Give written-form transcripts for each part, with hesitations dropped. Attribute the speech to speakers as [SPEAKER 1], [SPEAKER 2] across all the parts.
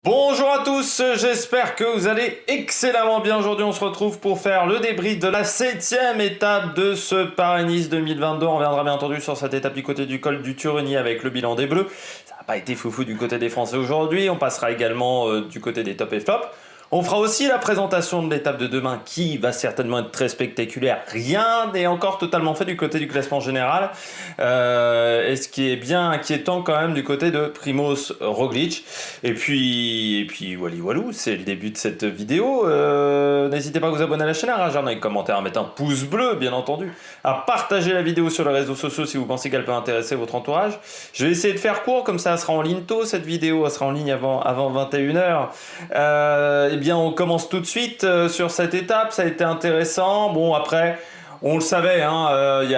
[SPEAKER 1] Bonjour à tous, j'espère que vous allez excellemment bien. Aujourd'hui on se retrouve pour faire le débrief de la 7e étape de ce Paris-Nice 2022. On reviendra bien entendu sur cette étape du côté du col du Turini avec le bilan des Bleus. Ça n'a pas été foufou du côté des Français aujourd'hui. On passera également du côté des top et flop. On fera aussi la présentation de l'étape de demain qui va certainement être très spectaculaire. Rien n'est encore totalement fait du côté du classement général. Et ce qui est bien inquiétant quand même du côté de Primoz Roglic. Et puis wally walou, c'est le début de cette vidéo. N'hésitez pas à vous abonner à la chaîne, à réagir dans les commentaires, à mettre un pouce bleu bien entendu, à partager la vidéo sur les réseaux sociaux si vous pensez qu'elle peut intéresser votre entourage. Je vais essayer de faire court, comme ça elle sera en ligne tôt cette vidéo, elle sera en ligne avant 21h. Eh bien, on commence tout de suite sur cette étape. Ça a été intéressant. Bon, après, on le savait, hein, y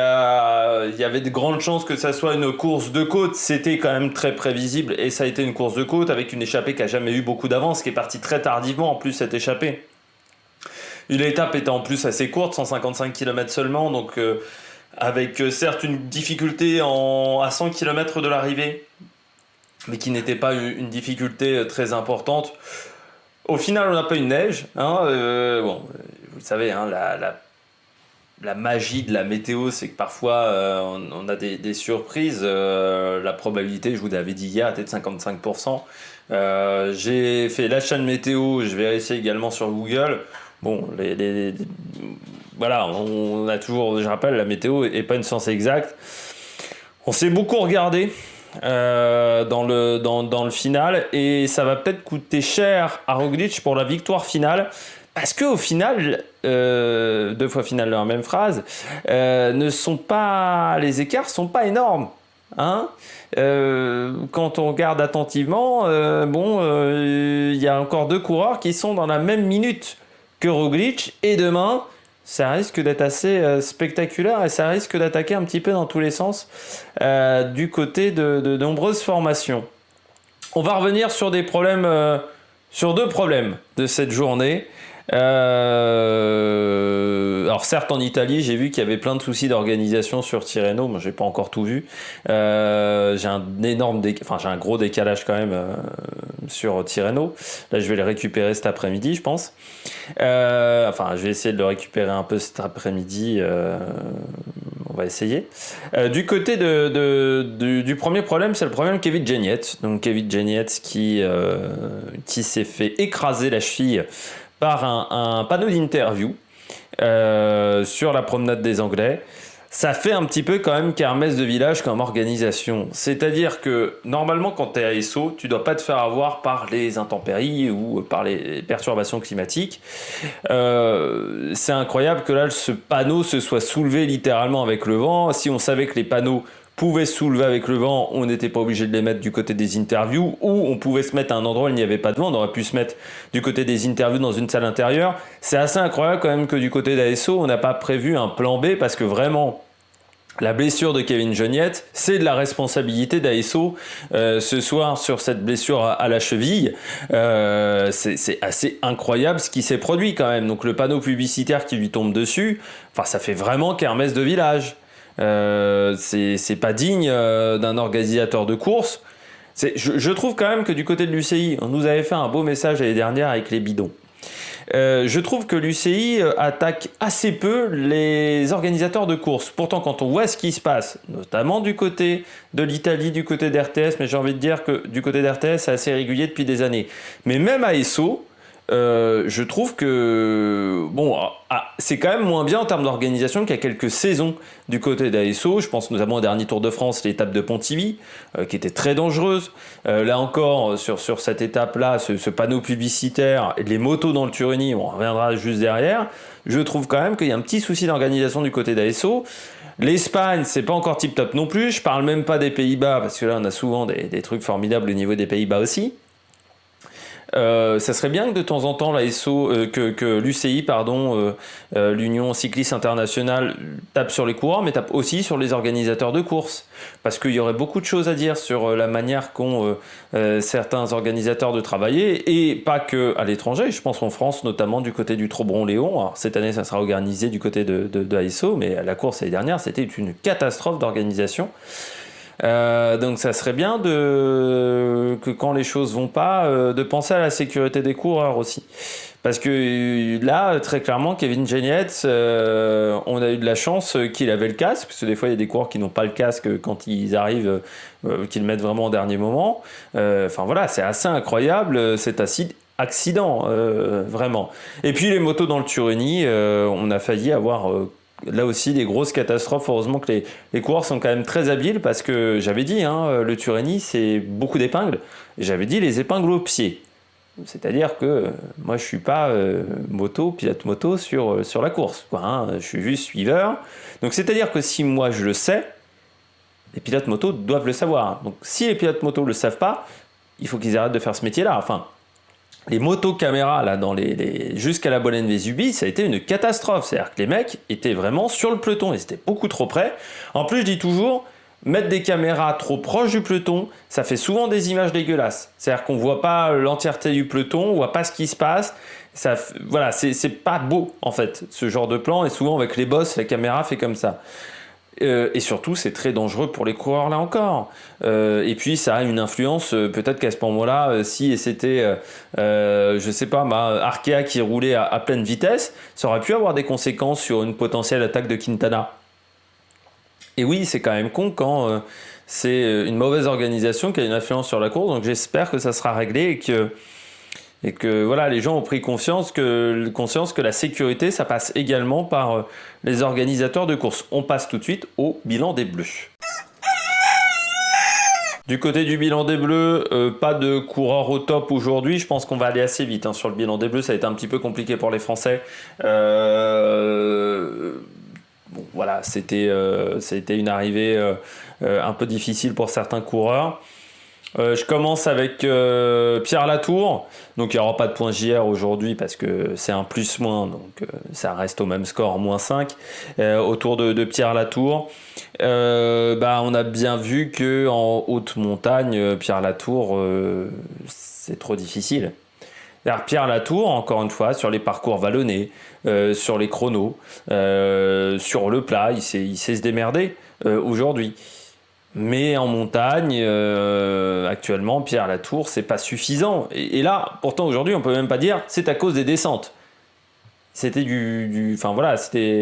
[SPEAKER 1] avait de grandes chances que ça soit une course de côte. C'était quand même très prévisible et ça a été une course de côte avec une échappée qui a jamais eu beaucoup d'avance, qui est partie très tardivement en plus cette échappée. L'étape était en plus assez courte, 155 km seulement, donc avec certes une difficulté à 100 km de l'arrivée, mais qui n'était pas une difficulté très importante. Au final, on n'a pas eu de neige. Bon, vous le savez, hein, la magie de la météo, c'est que parfois on a des surprises. La probabilité, je vous l'avais dit hier, était de 55%. J'ai fait l'achat de météo, je vérifie également sur Google. Bon, voilà, on a toujours, je rappelle, la météo n'est pas une science exacte. On s'est beaucoup regardé dans le final et ça va peut-être coûter cher à Roglic pour la victoire finale parce qu'au final, deux fois finale dans la même phrase, les écarts sont pas énormes. Hein, quand on regarde attentivement, il y a encore deux coureurs qui sont dans la même minute que Roglic et demain ça risque d'être assez spectaculaire et ça risque d'attaquer un petit peu dans tous les sens du côté de nombreuses formations. On va revenir sur des problèmes, sur deux problèmes de cette journée. Alors certes en Italie j'ai vu qu'il y avait plein de soucis d'organisation sur Tirreno, moi j'ai pas encore tout vu. J'ai un gros décalage quand même sur Tirreno. Là je vais le récupérer cet après-midi je pense. Je vais essayer de le récupérer un peu cet après-midi. On va essayer. Du côté du premier problème, c'est le problème Kevin Geniet. Donc Kevin Geniet qui s'est fait écraser la cheville par un panneau d'interview sur la promenade des Anglais. Ça fait un petit peu quand même kermesse de village comme organisation. C'est-à-dire que normalement quand tu es à Esso, tu dois pas te faire avoir par les intempéries ou par les perturbations climatiques. C'est incroyable que là ce panneau se soit soulevé littéralement avec le vent. Si on savait que les panneaux pouvaient se soulever avec le vent, on n'était pas obligé de les mettre du côté des interviews, ou on pouvait se mettre à un endroit où il n'y avait pas de vent, on aurait pu se mettre du côté des interviews dans une salle intérieure. C'est assez incroyable quand même que du côté d'ASO, on n'a pas prévu un plan B, parce que vraiment, la blessure de Kevin Geniet, c'est de la responsabilité d'ASO ce soir sur cette blessure à la cheville. C'est assez incroyable ce qui s'est produit quand même. Donc le panneau publicitaire qui lui tombe dessus, ça fait vraiment kermesse de village. C'est pas digne d'un organisateur de course. Je trouve quand même que du côté de l'UCI, on nous avait fait un beau message l'année dernière avec les bidons. Je trouve que l'UCI attaque assez peu les organisateurs de course. Pourtant, quand on voit ce qui se passe, notamment du côté de l'Italie, du côté d'RTS, mais j'ai envie de dire que du côté d'RTS, c'est assez régulier depuis des années. Mais même à Esso, je trouve que c'est quand même moins bien en termes d'organisation qu'il y a quelques saisons du côté d'ASO. Je pense notamment au dernier Tour de France, l'étape de Pontivy, qui était très dangereuse. Là encore, sur cette étape-là, ce panneau publicitaire et les motos dans le Turini, on reviendra juste derrière. Je trouve quand même qu'il y a un petit souci d'organisation du côté d'ASO. L'Espagne, c'est pas encore tip top non plus. Je parle même pas des Pays-Bas, parce que là, on a souvent des trucs formidables au niveau des Pays-Bas aussi. Ça serait bien que de temps en temps que l'UCI, l'Union Cycliste Internationale, tape sur les coureurs, mais tape aussi sur les organisateurs de courses, parce qu'il y aurait beaucoup de choses à dire sur la manière qu'ont certains organisateurs de travailler, et pas que à l'étranger. Je pense en France, notamment du côté du Trobron-Léon. Alors, cette année, ça sera organisé du côté de ASO, mais la course l'année dernière, c'était une catastrophe d'organisation. Donc ça serait bien que quand les choses vont pas, de penser à la sécurité des coureurs aussi. Parce que là, très clairement, Kevin Genietz, on a eu de la chance qu'il avait le casque, parce que des fois, il y a des coureurs qui n'ont pas le casque quand ils arrivent, qu'ils le mettent vraiment au dernier moment. Enfin voilà, c'est assez incroyable cet accident, vraiment. Et puis les motos dans le Turini, on a failli avoir là aussi des grosses catastrophes. Heureusement que les coureurs sont quand même très habiles, parce que j'avais dit, hein, le Turini, c'est beaucoup d'épingles. Et j'avais dit les épingles au pied. C'est-à-dire que moi je suis pas pilote moto sur la course, quoi, hein. Je suis juste suiveur. Donc c'est-à-dire que si moi je le sais, les pilotes moto doivent le savoir. Donc si les pilotes moto le savent pas, il faut qu'ils arrêtent de faire ce métier-là. Enfin, les motos caméras là jusqu'à la Bologne-Vésubie, ça a été une catastrophe. C'est-à-dire que les mecs étaient vraiment sur le peloton, ils étaient beaucoup trop près. En plus, je dis toujours, mettre des caméras trop proches du peloton, ça fait souvent des images dégueulasses. C'est-à-dire qu'on voit pas l'entièreté du peloton, on voit pas ce qui se passe. Voilà, c'est pas beau en fait, ce genre de plan. Et souvent avec les bosses, la caméra fait comme ça. Et surtout, c'est très dangereux pour les coureurs là encore. Et puis, ça a une influence. Peut-être qu'à ce moment-là, si c'était, je sais pas, Arkea qui roulait à pleine vitesse, ça aurait pu avoir des conséquences sur une potentielle attaque de Quintana. Et oui, c'est quand même con quand c'est une mauvaise organisation qui a une influence sur la course. Donc j'espère que ça sera réglé et que voilà, les gens ont pris conscience que la sécurité, ça passe également par les organisateurs de course. On passe tout de suite au bilan des Bleus. Du côté du bilan des Bleus, pas de coureur au top aujourd'hui. Je pense qu'on va aller assez vite, hein, sur le bilan des Bleus. Ça a été un petit peu compliqué pour les Français. Bon, voilà, c'était une arrivée un peu difficile pour certains coureurs. Je commence avec Pierre Latour. Donc il n'y aura pas de point JR aujourd'hui parce que c'est un plus-moins. Donc ça reste au même score, -5. Autour de Pierre Latour. On a bien vu qu'en haute montagne, Pierre Latour, c'est trop difficile. Alors, Pierre Latour, encore une fois, sur les parcours vallonnés, sur les chronos, sur le plat, il sait se démerder aujourd'hui. Mais en montagne, actuellement, Pierre Latour, c'est pas suffisant. Et là, pourtant, aujourd'hui, on peut même pas dire c'est à cause des descentes. C'était enfin voilà,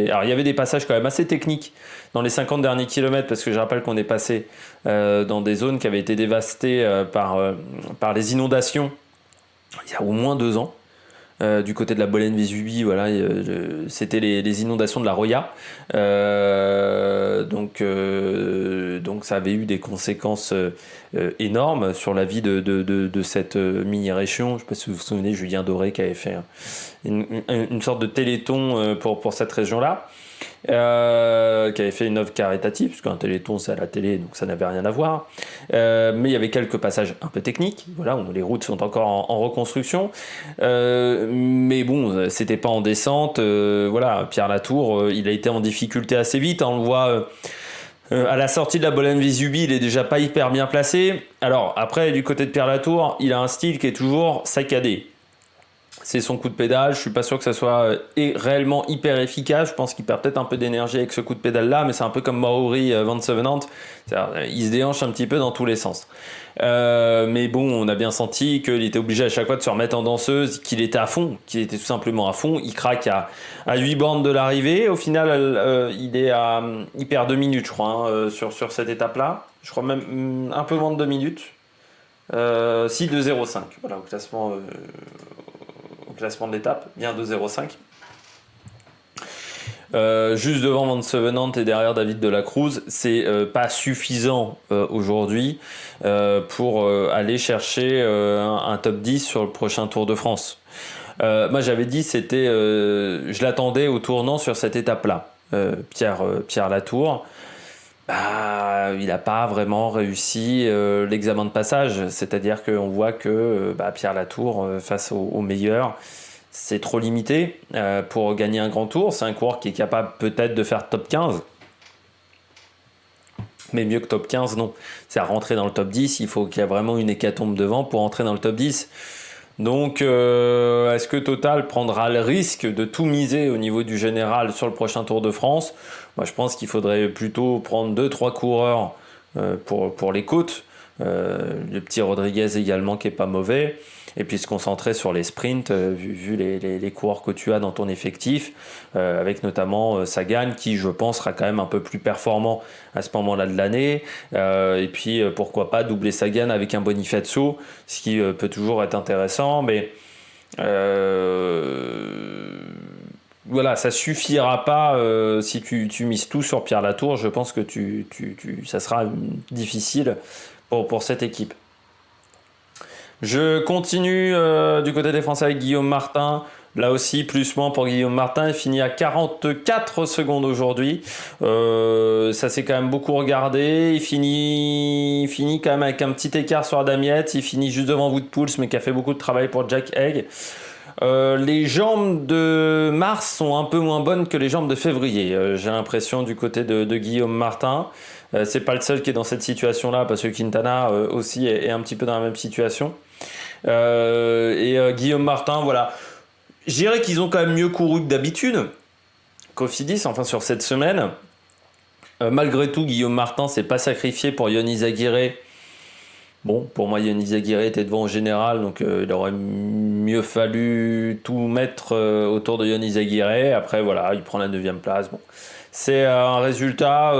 [SPEAKER 1] alors il y avait des passages quand même assez techniques dans les 50 derniers kilomètres, parce que je rappelle qu'on est passé dans des zones qui avaient été dévastées par les inondations il y a au moins 2 ans. Du côté de la Bologne-Vésubie, voilà, c'était les inondations de la Roya. Donc ça avait eu des conséquences énormes sur la vie de cette mini-région. Je ne sais pas si vous vous souvenez, Julien Doré qui avait fait une sorte de téléthon pour cette région-là. Qui avait fait une œuvre caritative, puisque un téléthon c'est à la télé, donc ça n'avait rien à voir. Mais il y avait quelques passages un peu techniques, voilà, où les routes sont encore en reconstruction. Mais bon, c'était pas en descente. Voilà, Pierre Latour, il a été en difficulté assez vite. On le voit à la sortie de la Bologne-Vésubie, il est déjà pas hyper bien placé. Alors après, du côté de Pierre Latour, il a un style qui est toujours saccadé. C'est son coup de pédale, je suis pas sûr que ça soit réellement hyper efficace. Je pense qu'il perd peut-être un peu d'énergie avec ce coup de pédale là, mais c'est un peu comme Mauri Van Sevenant, il se déhanche un petit peu dans tous les sens. Mais bon, on a bien senti qu'il était obligé à chaque fois de se remettre en danseuse, qu'il était à fond, qu'il était tout simplement à fond. Il craque à 8 bornes de l'arrivée. Au final, il perd 2 minutes, je crois, hein, sur cette étape là. Je crois même un peu moins de 2 minutes. 2,05, voilà, au classement de l'étape, bien 2,05. Juste devant Van Sevenant et derrière David de la Cruz, c'est pas suffisant aujourd'hui pour aller chercher un top 10 sur le prochain Tour de France. Moi j'avais dit je l'attendais au tournant sur cette étape-là, Pierre Latour. Il n'a pas vraiment réussi l'examen de passage, c'est-à-dire qu'on voit que Pierre Latour, face aux meilleurs, c'est trop limité pour gagner un grand tour. C'est un coureur qui est capable peut-être de faire top 15, mais mieux que top 15, non. C'est à rentrer dans le top 10, il faut qu'il y ait vraiment une hécatombe devant pour entrer dans le top 10. Donc, est-ce que Total prendra le risque de tout miser au niveau du général sur le prochain Tour de France ? Moi, je pense qu'il faudrait plutôt prendre 2-3 coureurs pour les côtes. Le petit Rodriguez également qui est pas mauvais. Et puis se concentrer sur les sprints, vu les coureurs que tu as dans ton effectif, avec notamment Sagan qui, je pense, sera quand même un peu plus performant à ce moment-là de l'année. Et puis pourquoi pas doubler Sagan avec un Bonifacio, ce qui peut toujours être intéressant. Mais voilà, ça suffira pas si tu mises tout sur Pierre Latour. Je pense que ça sera difficile pour cette équipe. Je continue du côté des Français avec Guillaume Martin. Là aussi, plus-moins pour Guillaume Martin. Il finit à 44 secondes aujourd'hui. Ça s'est quand même beaucoup regardé. Il finit quand même avec un petit écart sur Adam Yates. Il finit juste devant Wout Poels, mais qui a fait beaucoup de travail pour Jack Haig. Les jambes de mars sont un peu moins bonnes que les jambes de février. J'ai l'impression du côté de Guillaume Martin. C'est pas le seul qui est dans cette situation-là, parce que Quintana aussi est un petit peu dans la même situation. Guillaume Martin, voilà. Je dirais qu'ils ont quand même mieux couru que d'habitude. Cofidis, enfin sur cette semaine. Malgré tout, Guillaume Martin s'est pas sacrifié pour Yonis Aguirre. Bon, pour moi, Yonis Aguirre était devant en général, donc il aurait mieux fallu tout mettre autour de Yonis Aguirre. Après, voilà, il prend la 9e place. Bon. C'est un résultat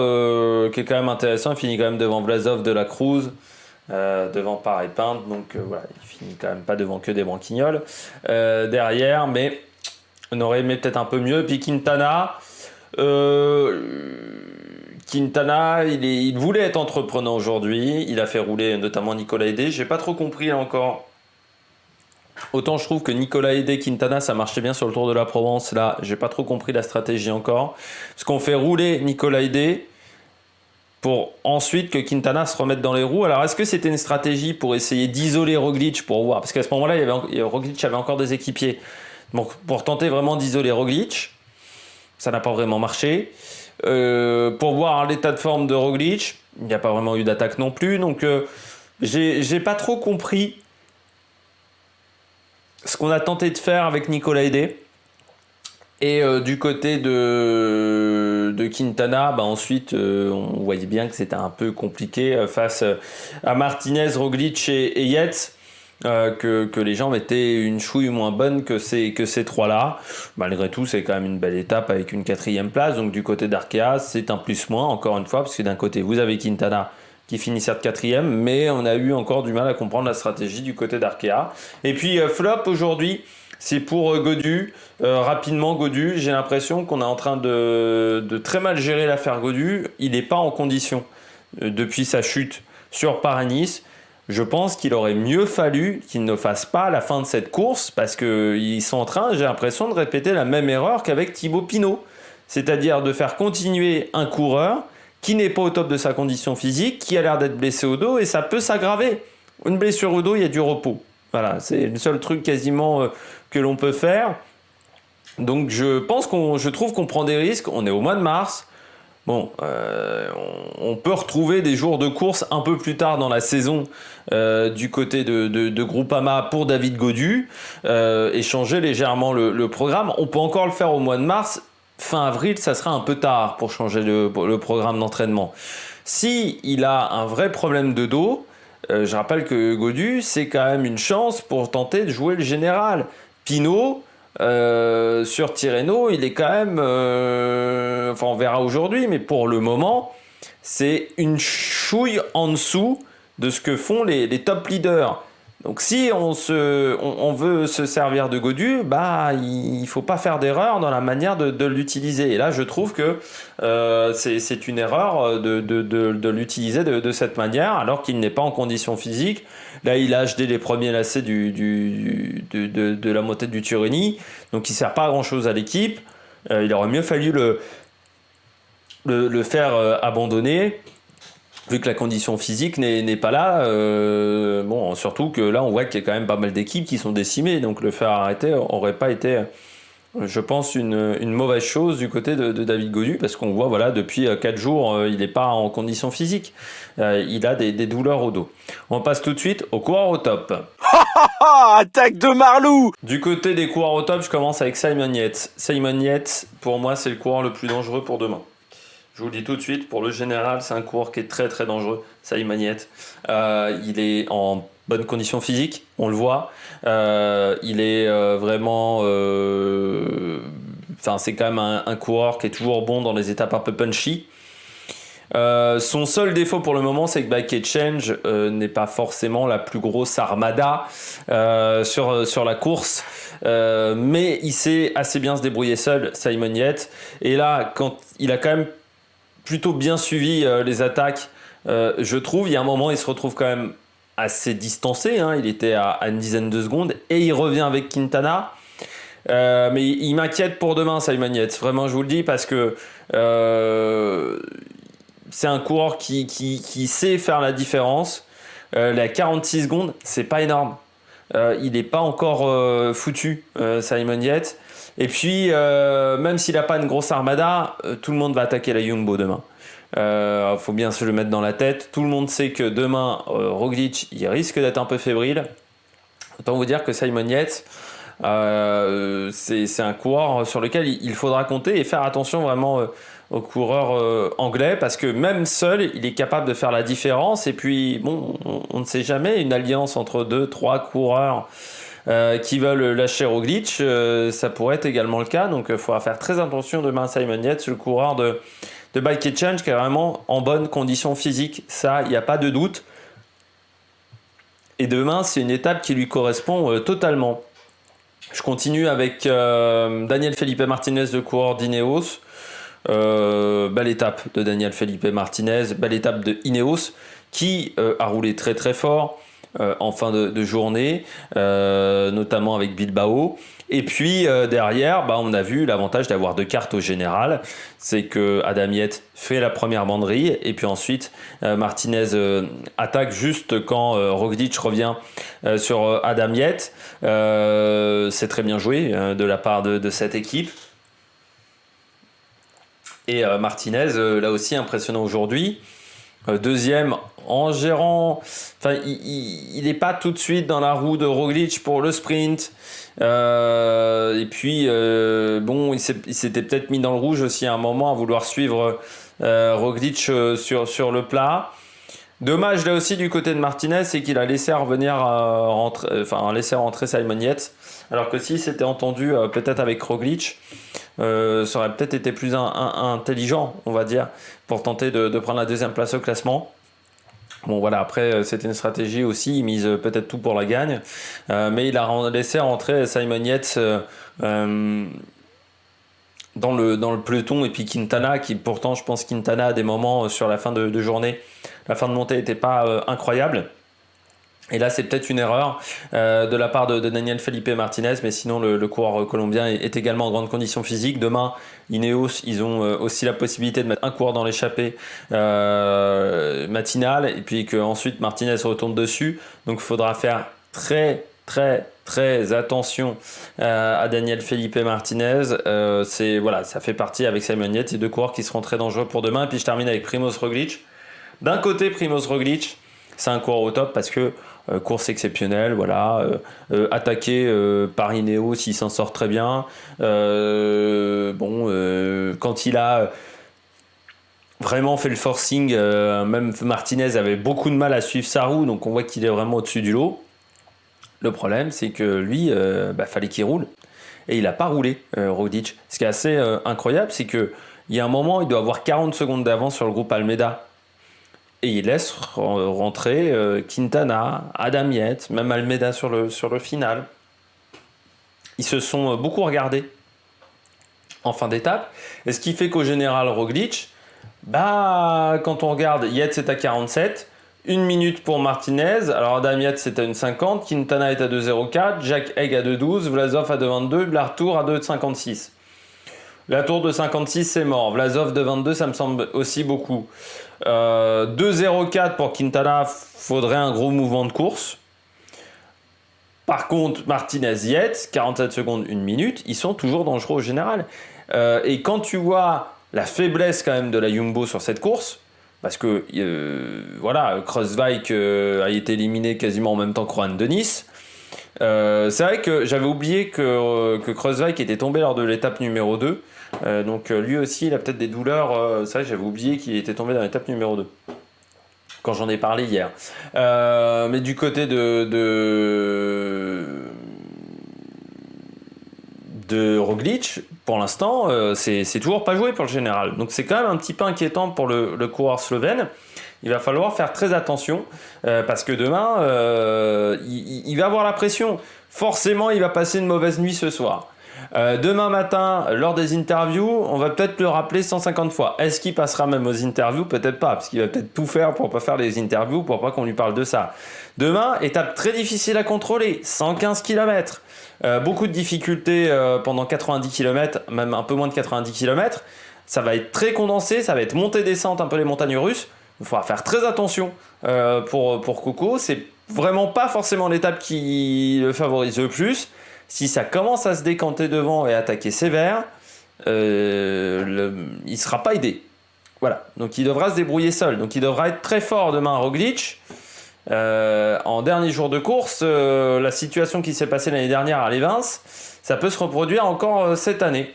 [SPEAKER 1] qui est quand même intéressant. Il finit quand même devant Vlasov de la Cruz, devant Parra et Pinte. Donc voilà, il finit quand même pas devant que des branquignoles derrière. Mais on aurait aimé peut-être un peu mieux. Puis Quintana, il voulait être entreprenant aujourd'hui. Il a fait rouler notamment Nicolas Hédé. J'ai pas trop compris encore. Autant je trouve que Nicolas Hédé, Quintana, ça marchait bien sur le Tour de la Provence. Là, j'ai pas trop compris la stratégie encore. Parce qu'on fait rouler Nicolas Hédé pour ensuite que Quintana se remette dans les roues. Alors, est-ce que c'était une stratégie pour essayer d'isoler Roglic pour voir? Parce qu'à ce moment-là, Roglic avait encore des équipiers. Donc, pour tenter vraiment d'isoler Roglic, ça n'a pas vraiment marché. Pour voir l'état de forme de Roglic, il n'y a pas vraiment eu d'attaque non plus. Donc, j'ai pas trop compris ce qu'on a tenté de faire avec Nicolas Hédé. Et du côté de Quintana, ensuite, on voyait bien que c'était un peu compliqué face à Martinez, Roglic et Yates. Que les jambes étaient une chouille moins bonne que ces trois-là. Malgré tout, c'est quand même une belle étape avec une 4e place. Donc du côté d'Arkea, c'est un plus-moins, encore une fois, parce que d'un côté, vous avez Quintana qui finit certes 4e, mais on a eu encore du mal à comprendre la stratégie du côté d'Arkea. Et puis flop aujourd'hui, c'est pour Gaudu. Rapidement, Gaudu, j'ai l'impression qu'on est en train de très mal gérer l'affaire Gaudu. Il n'est pas en condition depuis sa chute sur Paris-Nice. Je pense qu'il aurait mieux fallu qu'il ne fasse pas la fin de cette course, parce qu'ils sont en train, j'ai l'impression, de répéter la même erreur qu'avec Thibaut Pinot. C'est-à-dire de faire continuer un coureur qui n'est pas au top de sa condition physique, qui a l'air d'être blessé au dos, et ça peut s'aggraver. Une blessure au dos, il y a du repos. Voilà, c'est le seul truc quasiment que l'on peut faire. Donc je trouve qu'on prend des risques. On est au mois de mars. Bon, on peut retrouver des jours de course un peu plus tard dans la saison du côté de Groupama pour David Gaudu et changer légèrement le programme. On peut encore le faire au mois de mars. Fin avril, ça sera un peu tard pour changer le programme d'entraînement. Si il a un vrai problème de dos, je rappelle que Gaudu, c'est quand même une chance pour tenter de jouer le général. Pinot, sur Tirreno, il est quand même... enfin, on verra aujourd'hui, mais pour le moment, c'est une chouille en dessous de ce que font les top leaders. Donc si on veut se servir de Gaudu, il ne faut pas faire d'erreur dans la manière de l'utiliser. Et là, je trouve que c'est une erreur de l'utiliser de cette manière, alors qu'il n'est pas en condition physique. Là, il a acheté les premiers lacets de la montée du Turini, donc il ne sert pas à grand-chose à l'équipe. Il aurait mieux fallu le faire abandonner, vu que la condition physique n'est pas là. Surtout que là, on voit qu'il y a quand même pas mal d'équipes qui sont décimées, donc le faire arrêter n'aurait pas été, je pense, une mauvaise chose du côté de David Gaudu, parce qu'on voit, voilà, depuis 4 jours, il n'est pas en condition physique. Il a des douleurs au dos. On passe tout de suite aux coureurs au top.
[SPEAKER 2] Attaque de Marlou!
[SPEAKER 1] Du côté des coureurs au top, je commence avec Simon Yates. Simon Yates, pour moi, c'est le coureur le plus dangereux pour demain. Je vous le dis tout de suite, pour le général, c'est un coureur qui est très très dangereux, Simon Yates. Il est en bonne condition physique, on le voit. Il est vraiment... c'est quand même un coureur qui est toujours bon dans les étapes un peu punchy. Son seul défaut pour le moment, c'est que Bike Exchange n'est pas forcément la plus grosse armada sur la course. Mais il sait assez bien se débrouiller seul, Simon Yates. Et là, quand il a quand même plutôt bien suivi les attaques, je trouve. Il y a un moment, il se retrouve quand même assez distancé. Il était à une dizaine de secondes. Et il revient avec Quintana. Mais il m'inquiète pour demain, Simon Yates. Vraiment, je vous le dis, parce que c'est un coureur qui sait faire la différence. Les 46 secondes, c'est pas énorme. Il n'est pas encore foutu, Simon Yates. Et puis, même s'il n'a pas une grosse armada, tout le monde va attaquer la Jumbo demain. Faut bien se le mettre dans la tête. Tout le monde sait que demain, Roglic, il risque d'être un peu fébrile. Autant vous dire que Simon Yates, c'est un coureur sur lequel il faudra compter et faire attention vraiment aux coureurs anglais, parce que même seul, il est capable de faire la différence. Et puis, bon, on ne sait jamais, une alliance entre 2-3 coureurs qui veulent lâcher Roglic, ça pourrait être également le cas. Donc il faudra faire très attention demain à Simon Yates, le coureur de Bike Exchange, qui est vraiment en bonne condition physique, ça, il n'y a pas de doute. Et demain, c'est une étape qui lui correspond totalement. Je continue avec Daniel Felipe Martinez, le coureur d'Ineos. Belle étape de Daniel Felipe Martinez, belle étape de Ineos, qui a roulé très très fort en fin de journée, notamment avec Bilbao. Et puis derrière, on a vu l'avantage d'avoir deux cartes au général. C'est que Adam Yates fait la première banderille, et puis ensuite Martinez attaque juste quand Roglic revient sur Adam Yates. C'est très bien joué de la part de cette équipe. Et Martinez, là aussi impressionnant aujourd'hui. Deuxième en gérant, il n'est pas tout de suite dans la roue de Roglic pour le sprint. Et puis, il s'était peut-être mis dans le rouge aussi à un moment à vouloir suivre Roglic sur le plat. Dommage là aussi du côté de Martinez, c'est qu'il a laissé rentrer Simon Yates. Alors que si c'était entendu peut-être avec Roglic, ça aurait peut-être été plus intelligent, on va dire, pour tenter de prendre la deuxième place au classement. Bon voilà, après c'était une stratégie aussi, il mise peut-être tout pour la gagne, mais il a laissé rentrer Simon Yates dans le peloton, et puis Quintana, qui pourtant, je pense, Quintana à des moments sur la fin de journée, la fin de montée n'était pas incroyable. Et là, c'est peut-être une erreur de la part de Daniel Felipe Martinez, mais sinon, le coureur colombien est également en grande condition physique. Demain, Ineos, ils ont aussi la possibilité de mettre un coureur dans l'échappée matinale, et puis qu'ensuite Martinez retourne dessus. Donc, il faudra faire très, très, très attention à Daniel Felipe Martinez. Ça fait partie avec Simon Yates, ces deux coureurs qui seront très dangereux pour demain. Et puis, je termine avec Primoz Roglic. D'un côté, Primoz Roglic, c'est un coureur au top parce que course exceptionnelle, attaqué par Ineos, il s'en sort très bien. Quand il a vraiment fait le forcing, même Martinez avait beaucoup de mal à suivre sa roue, donc on voit qu'il est vraiment au-dessus du lot. Le problème, c'est que lui, fallait qu'il roule, et il n'a pas roulé, Roglic. Ce qui est assez incroyable, c'est qu'il y a un moment, il doit avoir 40 secondes d'avance sur le groupe Almeida. Et il laisse rentrer Quintana, Adam Yates, même Almeida sur le final. Ils se sont beaucoup regardés en fin d'étape. Et ce qui fait qu'au général Roglic, quand on regarde, Yates est à 47, 1 minute pour Martinez, alors Adam Yates est à 1,50, Quintana est à 2,04, Jack Haig à 2,12, Vlasov à 2,22, Lartour à 2,56. La tour de 56, c'est mort. Vlasov de 22, ça me semble aussi beaucoup. 2,04 pour Quintana, faudrait un gros mouvement de course. Par contre, Martinez, Yates, 47 secondes, 1 minute, ils sont toujours dangereux au général. Et quand tu vois la faiblesse quand même de la Jumbo sur cette course, parce que Kruijswijk a été éliminé quasiment en même temps que Rohan Dennis, C'est vrai que j'avais oublié que Kreuzweig était tombé lors de l'étape numéro 2. Donc lui aussi, il a peut-être des douleurs. C'est vrai que j'avais oublié qu'il était tombé dans l'étape numéro 2. Quand j'en ai parlé hier. Mais du côté de Roglic, pour l'instant, c'est toujours pas joué pour le général. Donc c'est quand même un petit peu inquiétant pour le coureur slovène. Il va falloir faire très attention parce que demain, il va avoir la pression. Forcément, il va passer une mauvaise nuit ce soir. Demain matin, lors des interviews, on va peut-être le rappeler 150 fois. Est-ce qu'il passera même aux interviews? Peut-être pas, parce qu'il va peut-être tout faire pour pas faire les interviews, pour pas qu'on lui parle de ça. Demain, étape très difficile à contrôler, 115 km. Beaucoup de difficultés pendant 90 km, même un peu moins de 90 km. Ça va être très condensé, ça va être montée-descente, un peu les montagnes russes. Il faudra faire très attention pour Coco. C'est vraiment pas forcément l'étape qui le favorise le plus. Si ça commence à se décanter devant et attaquer sévère, il ne sera pas aidé. Voilà. Donc il devra se débrouiller seul. Donc il devra être très fort demain à Roglic. En dernier jour de course, la situation qui s'est passée l'année dernière à Levens, ça peut se reproduire encore cette année.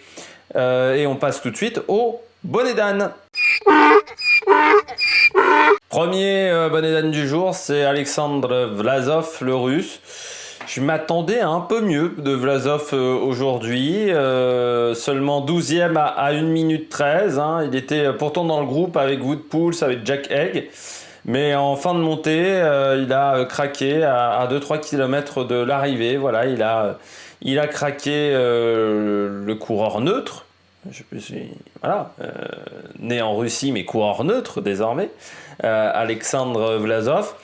[SPEAKER 1] Et on passe tout de suite au bonnet d'âne. Premier bonnet d'âne du jour, c'est Alexandre Vlasov, le russe. Je m'attendais à un peu mieux de Vlasov aujourd'hui, seulement 12e à 1 minute 13. Hein. Il était pourtant dans le groupe avec Wout Poels, avec Jack Haig. Mais en fin de montée, il a craqué à 2-3 km de l'arrivée. Voilà, il a craqué le coureur neutre. Né en Russie, mais coureur neutre désormais. Alexandre Vlasov.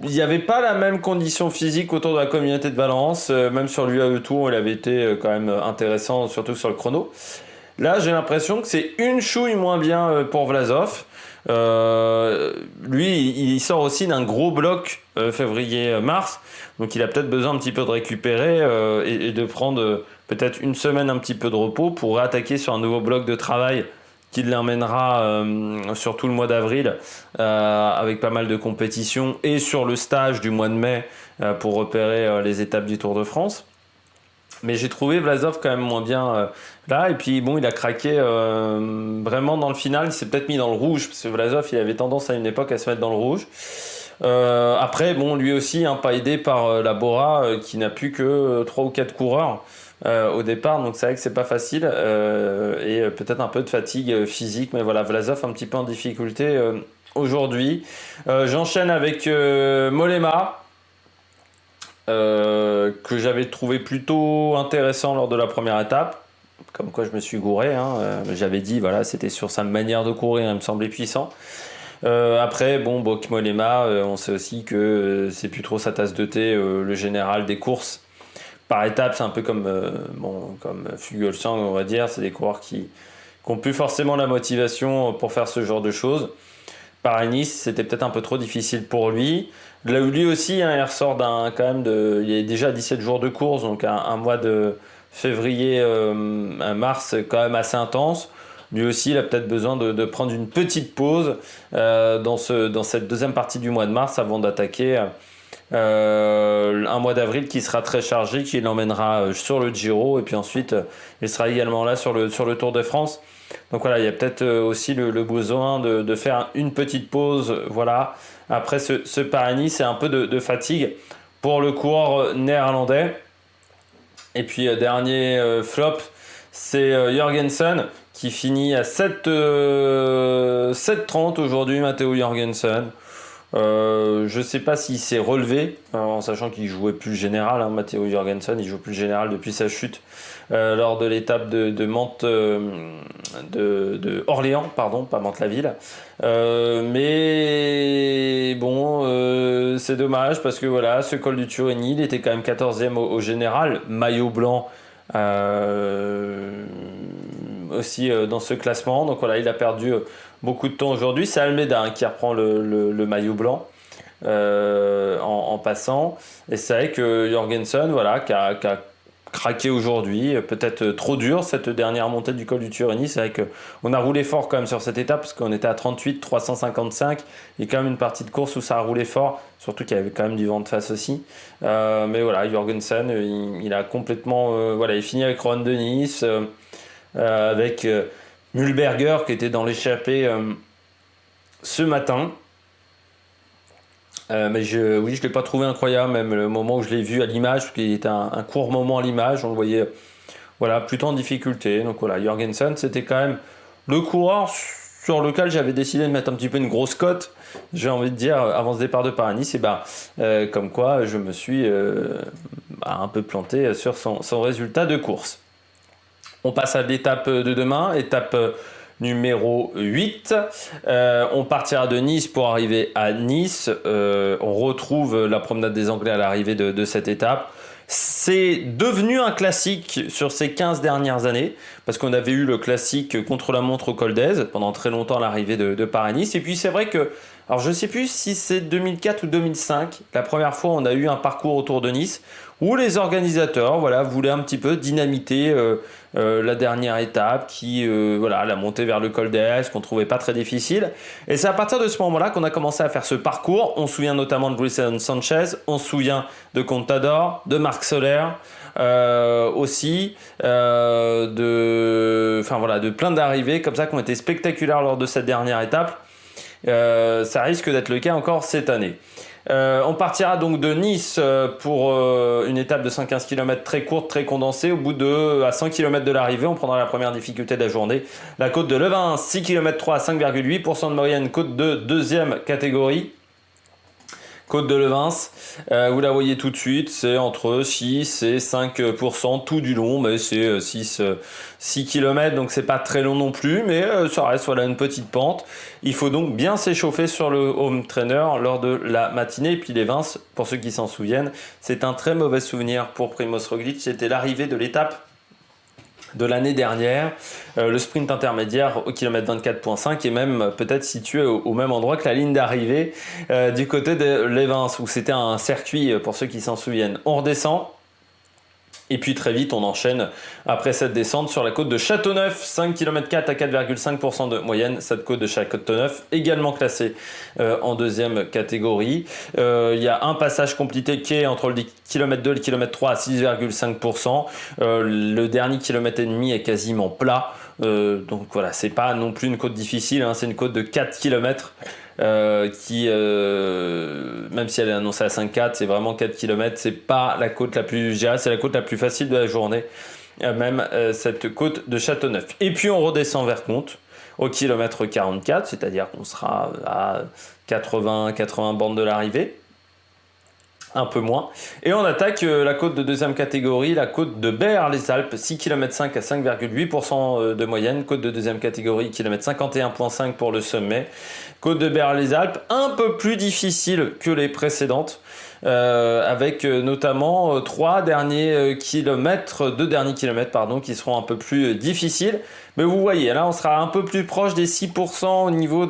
[SPEAKER 1] Il n'y avait pas la même condition physique autour de la communauté de Valence. Même sur l'UAE Tour, il avait été quand même intéressant, surtout sur le chrono. Là, j'ai l'impression que c'est une chouille moins bien pour Vlasov. Lui, il sort aussi d'un gros bloc février-mars. Donc il a peut-être besoin un petit peu de récupérer et de prendre peut-être une semaine un petit peu de repos pour réattaquer sur un nouveau bloc de travail qui l'emmènera sur tout le mois d'avril avec pas mal de compétitions et sur le stage du mois de mai pour repérer les étapes du Tour de France. Mais j'ai trouvé Vlasov quand même moins bien là. Et puis bon, il a craqué vraiment dans le final. Il s'est peut-être mis dans le rouge parce que Vlasov, il avait tendance à une époque à se mettre dans le rouge. Après, bon, lui aussi, hein, pas aidé par la Bora qui n'a plus que 3 ou 4 coureurs au départ. Donc c'est vrai que c'est pas facile et peut-être un peu de fatigue physique. Mais voilà, Vlasov un petit peu en difficulté aujourd'hui. J'enchaîne avec Mollema. Que j'avais trouvé plutôt intéressant lors de la première étape, comme quoi je me suis gouré, hein. J'avais dit voilà, c'était sur sa manière de courir, il me semblait puissant. Après bon, Bok Mollema, on sait aussi que c'est plus trop sa tasse de thé, le général des courses par étape. C'est un peu comme Fuglsang, on va dire. C'est des coureurs qui n'ont plus forcément la motivation pour faire ce genre de choses. Paris-Nice, c'était peut-être un peu trop difficile pour lui. Là où lui aussi, hein, il ressort il est déjà 17 jours de course, donc un mois de février, mars quand même assez intense. Lui aussi, il a peut-être besoin de prendre une petite pause dans cette deuxième partie du mois de mars avant d'attaquer un mois d'avril qui sera très chargé, qui l'emmènera sur le Giro et puis ensuite il sera également là sur le Tour de France. Donc voilà, il y a peut-être aussi le besoin de faire une petite pause. Voilà. Après ce Paris-Nice, c'est un peu de fatigue pour le coureur néerlandais. Et puis dernier flop, c'est Jorgensen qui finit à 7,30 aujourd'hui, Matteo Jorgensen. Je ne sais pas s'il s'est relevé, en sachant qu'il jouait plus le général, hein, Matteo Jorgensen, il joue plus le général depuis sa chute lors de l'étape de Mantes, de Orléans, pardon, pas Mantes-la-Ville. Mais bon, c'est dommage parce que voilà, ce col du Turini, il était quand même 14e au général, maillot blanc aussi dans ce classement. Donc voilà, il a perdu beaucoup de temps aujourd'hui. C'est Almeida qui reprend le maillot blanc en passant. Et c'est vrai que Jorgensen, voilà, qui a craqué aujourd'hui, peut-être trop dur cette dernière montée du col du Turini. C'est vrai qu'on a roulé fort quand même sur cette étape parce qu'on était à 38, 355. Il y a quand même une partie de course où ça a roulé fort, surtout qu'il y avait quand même du vent de face aussi. Mais voilà, Jorgensen, il a complètement... il finit avec Rohan Dennis, avec Mühlberger qui était dans l'échappée ce matin. Mais je ne l'ai pas trouvé incroyable, même le moment où je l'ai vu à l'image, parce qu'il était un court moment à l'image, on le voyait plutôt en difficulté. Donc voilà, Jorgensen, c'était quand même le coureur sur lequel j'avais décidé de mettre un petit peu une grosse cote, j'ai envie de dire, avant ce départ de Paris-Nice, et comme quoi je me suis un peu planté sur son résultat de course. On passe à l'étape de demain, étape numéro 8. On partira de Nice pour arriver à Nice. On retrouve la promenade des Anglais à l'arrivée de cette étape. C'est devenu un classique sur ces 15 dernières années, parce qu'on avait eu le classique contre-la-montre au Col d'Èze pendant très longtemps à l'arrivée de Paris-Nice. Et puis c'est vrai que, alors je ne sais plus si c'est 2004 ou 2005, la première fois on a eu un parcours autour de Nice, où les organisateurs voulaient un petit peu dynamiter la dernière étape, la montée vers le Col d'Èze, qu'on ne trouvait pas très difficile. Et c'est à partir de ce moment-là qu'on a commencé à faire ce parcours. On se souvient notamment de Grayson Sanchez, on se souvient de Contador, de Marc Soler, aussi, de plein d'arrivées comme ça qui ont été spectaculaires lors de cette dernière étape. Ça risque d'être le cas encore cette année. On partira donc de Nice pour une étape de 115 km très courte, très condensée. Au bout à 100 km de l'arrivée, on prendra la première difficulté de la journée. La côte de Levin, 6 km 3 à 5,8% de moyenne, côte de deuxième catégorie. Côte de Levins, vous la voyez tout de suite, c'est entre 6 et 5% tout du long, mais c'est 6 km, donc c'est pas très long non plus, mais ça reste une petite pente. Il faut donc bien s'échauffer sur le home trainer lors de la matinée. Et puis les Levins, pour ceux qui s'en souviennent, c'est un très mauvais souvenir pour Primož Roglič, c'était l'arrivée de l'étape de l'année dernière, le sprint intermédiaire au kilomètre 24.5 est même peut-être situé au même endroit que la ligne d'arrivée du côté de Levins, où c'était un circuit pour ceux qui s'en souviennent. On redescend et puis très vite on enchaîne après cette descente sur la côte de Châteauneuf, 5 km 4 à 4,5% de moyenne. Cette côte de Châteauneuf également classée en deuxième catégorie. Il y a un passage compliqué entre le km 2 et le km 3 à 6,5%. Le dernier kilomètre et demi est quasiment plat. Donc voilà, c'est pas non plus une côte difficile, c'est une côte de 4 km. Même si elle est annoncée à 5,4, c'est vraiment 4 km, c'est pas la côte la plus, je dirais, c'est la côte la plus facile de la journée, cette côte de Châteauneuf. Et puis on redescend vers Contes au kilomètre 44, c'est-à-dire qu'on sera à 80 bornes de l'arrivée, un peu moins. Et on attaque la côte de deuxième catégorie, la côte de Beers-les-Alpes, 6 km 5 à 5,8% de moyenne. Côte de deuxième catégorie, km 51,5 pour le sommet. Côte de Beers-les-Alpes, un peu plus difficile que les précédentes, avec notamment deux derniers kilomètres, qui seront un peu plus difficiles. Mais vous voyez, là on sera un peu plus proche des 6% au niveau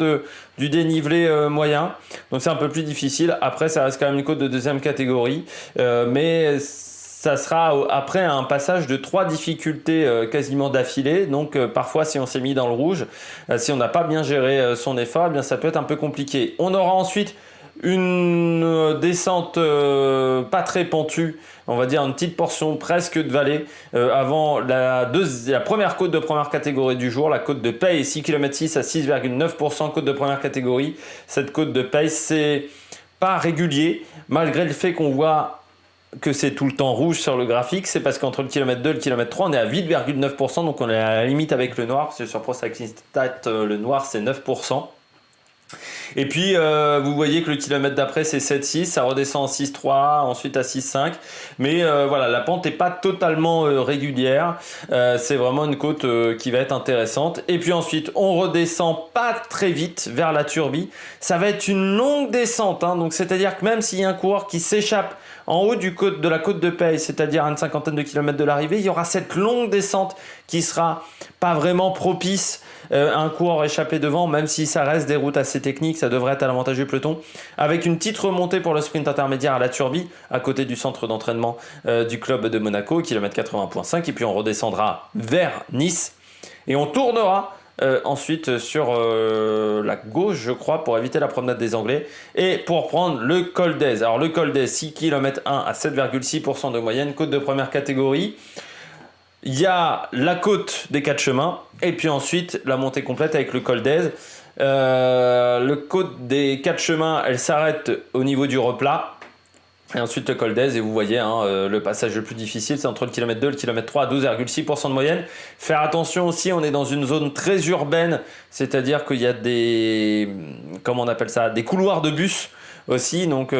[SPEAKER 1] du dénivelé moyen. Donc c'est un peu plus difficile. Après ça reste quand même une côte de deuxième catégorie. Mais ça sera après un passage de 3 difficultés quasiment d'affilée. Donc parfois si on s'est mis dans le rouge, si on n'a pas bien géré son effort, eh bien ça peut être un peu compliqué. On aura ensuite une descente pas très pentue, on va dire une petite portion presque de vallée avant la première côte de première catégorie du jour, la côte de Paye, 6 km 6 à 6,9% côte de première catégorie. Cette côte de Paye, c'est pas régulier, malgré le fait qu'on voit que c'est tout le temps rouge sur le graphique. C'est parce qu'entre le kilomètre 2 et le kilomètre 3, on est à 8,9%, donc on est à la limite avec le noir, parce que sur Pro Cycling Stats, le noir c'est 9%. Et puis vous voyez que le kilomètre d'après c'est 7,6, ça redescend en 6,3, ensuite à 6,5, mais la pente n'est pas totalement régulière, c'est vraiment une côte qui va être intéressante. Et puis ensuite on redescend pas très vite vers la Turbie, ça va être une longue descente, donc c'est à dire que même s'il y a un coureur qui s'échappe en haut de la côte de Paye, c'est-à-dire à une cinquantaine de kilomètres de l'arrivée, il y aura cette longue descente qui sera pas vraiment propice un coureur échappé devant, même si ça reste des routes assez techniques, ça devrait être à l'avantage du peloton, avec une petite remontée pour le sprint intermédiaire à la Turbie, à côté du centre d'entraînement du club de Monaco, kilomètre 80.5, et puis on redescendra vers Nice, et on tournera ensuite sur la gauche, je crois, pour éviter la promenade des Anglais et pour prendre le col d'Aise. Alors le col d'Aise, 6 km 1 à 7,6% de moyenne, côte de première catégorie. Il y a la côte des 4 chemins et puis ensuite la montée complète avec le col d'Aise. Le côte des 4 chemins, elle s'arrête au niveau du replat. Et ensuite le col d'Aise, et vous voyez le passage le plus difficile, c'est entre le kilomètre 2 et le kilomètre 3 à 12,6% de moyenne. Faire attention aussi, on est dans une zone très urbaine, c'est-à-dire qu'il y a des, comment on appelle ça, des couloirs de bus aussi, donc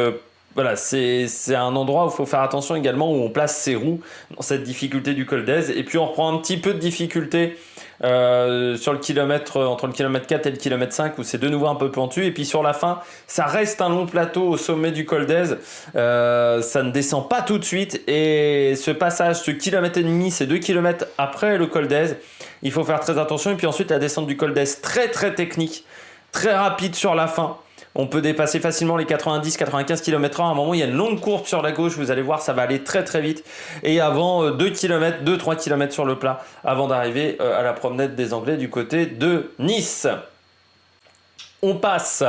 [SPEAKER 1] voilà, c'est un endroit où il faut faire attention également, où on place ses roues dans cette difficulté du col d'Aise. Et puis on reprend un petit peu de difficulté sur le kilomètre, entre le kilomètre 4 et le kilomètre 5, où c'est de nouveau un peu pentu. Et puis sur la fin, ça reste un long plateau au sommet du col d'Aise. Ça ne descend pas tout de suite. Et ce passage, ce kilomètre et demi, c'est 2 kilomètres après le col d'Aise. Il faut faire très attention. Et puis ensuite, la descente du col d'Aise, très très technique, très rapide sur la fin. On peut dépasser facilement les 90-95 km/h. À un moment, il y a une longue courbe sur la gauche. Vous allez voir, ça va aller très très vite. Et avant 2-3 km sur le plat, avant d'arriver à la promenade des Anglais du côté de Nice. On passe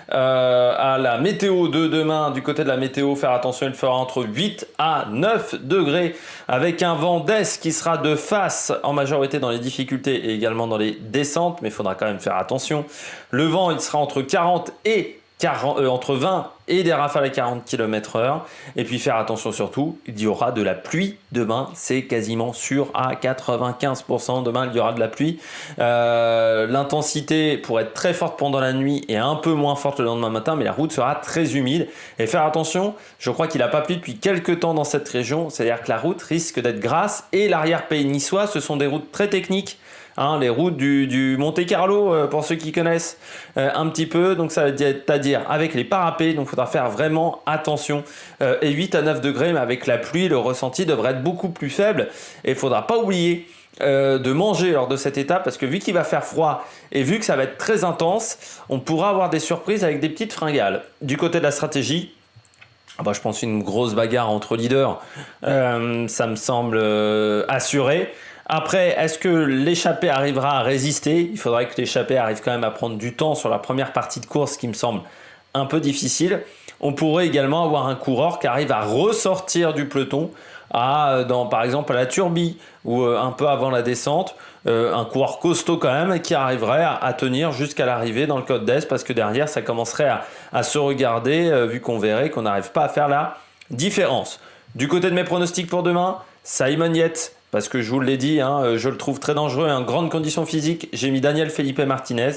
[SPEAKER 1] à la météo de demain. Du côté de la météo, faire attention, il fera entre 8 à 9 degrés avec un vent d'est qui sera de face en majorité dans les difficultés et également dans les descentes, mais il faudra quand même faire attention. Le vent, il sera entre 40 et entre 20 et des rafales à 40 km/h. Et puis faire attention surtout, il y aura de la pluie demain, c'est quasiment sûr à 95%. Demain, il y aura de la pluie. L'intensité pourrait être très forte pendant la nuit et un peu moins forte le lendemain matin, mais la route sera très humide. Et faire attention, je crois qu'il n'a pas plu depuis quelques temps dans cette région, c'est-à-dire que la route risque d'être grasse, et l'arrière-pays niçois, ce sont des routes très techniques. Les routes du Monte Carlo, pour ceux qui connaissent un petit peu, donc ça veut dire avec les parapets, donc il faudra faire vraiment attention. Et 8 à 9 degrés, mais avec la pluie, le ressenti devrait être beaucoup plus faible. Et il ne faudra pas oublier de manger lors de cette étape, parce que vu qu'il va faire froid et vu que ça va être très intense, on pourra avoir des surprises avec des petites fringales. Du côté de la stratégie, je pense une grosse bagarre entre leaders, ça me semble assuré. Après, est-ce que l'échappée arrivera à résister ? Il faudrait que l'échappée arrive quand même à prendre du temps sur la première partie de course, qui me semble un peu difficile. On pourrait également avoir un coureur qui arrive à ressortir du peloton, par exemple à la Turbie ou un peu avant la descente, un coureur costaud quand même, qui arriverait à tenir jusqu'à l'arrivée dans le col d'Aise, parce que derrière ça commencerait à se regarder, vu qu'on verrait qu'on n'arrive pas à faire la différence. Du côté de mes pronostics pour demain, Simon Yates, parce que je vous l'ai dit, je le trouve très dangereux et en grande condition physique. J'ai mis Daniel Felipe Martinez.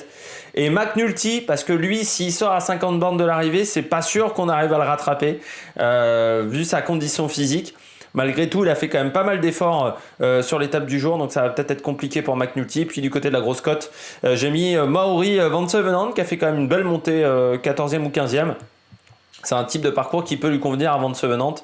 [SPEAKER 1] Et McNulty, parce que lui, s'il sort à 50 bornes de l'arrivée, c'est pas sûr qu'on arrive à le rattraper, vu sa condition physique. Malgré tout, il a fait quand même pas mal d'efforts sur l'étape du jour, donc ça va peut-être être compliqué pour McNulty. Puis du côté de la grosse cote, j'ai mis Mauri Van Sevenant, qui a fait quand même une belle montée, 14e ou 15e. C'est un type de parcours qui peut lui convenir avant de se venante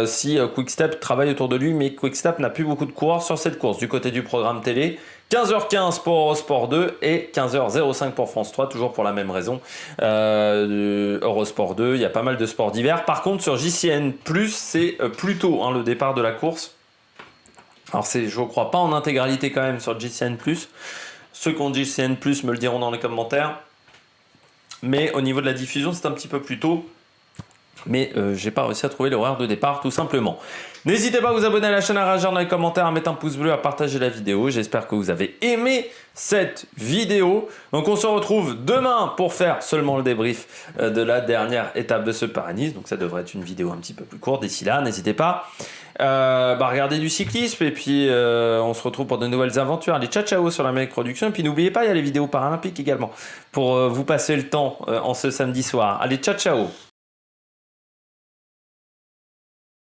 [SPEAKER 1] si Quick-Step travaille autour de lui, mais Quick-Step n'a plus beaucoup de coureurs sur cette course. Du côté du programme télé, 15h15 pour Eurosport 2 et 15h05 pour France 3, toujours pour la même raison. Eurosport 2, il y a pas mal de sports d'hiver. Par contre, sur JCN+, c'est plus tôt le départ de la course. Alors, je ne crois pas en intégralité quand même sur JCN+. Ceux qui ont JCN+, me le diront dans les commentaires. Mais au niveau de la diffusion, c'est un petit peu plus tôt. Mais j'ai pas réussi à trouver l'horaire de départ, tout simplement. N'hésitez pas à vous abonner à la chaîne, à réagir dans les commentaires, à mettre un pouce bleu, à partager la vidéo. J'espère que vous avez aimé cette vidéo. Donc on se retrouve demain pour faire seulement le débrief de la dernière étape de ce Paris-Nice. Donc ça devrait être une vidéo un petit peu plus courte. D'ici là, n'hésitez pas regardez du cyclisme. Et puis on se retrouve pour de nouvelles aventures. Allez, ciao sur la Mec Production. Et puis n'oubliez pas, il y a les vidéos paralympiques également pour vous passer le temps en ce samedi soir. Allez, ciao.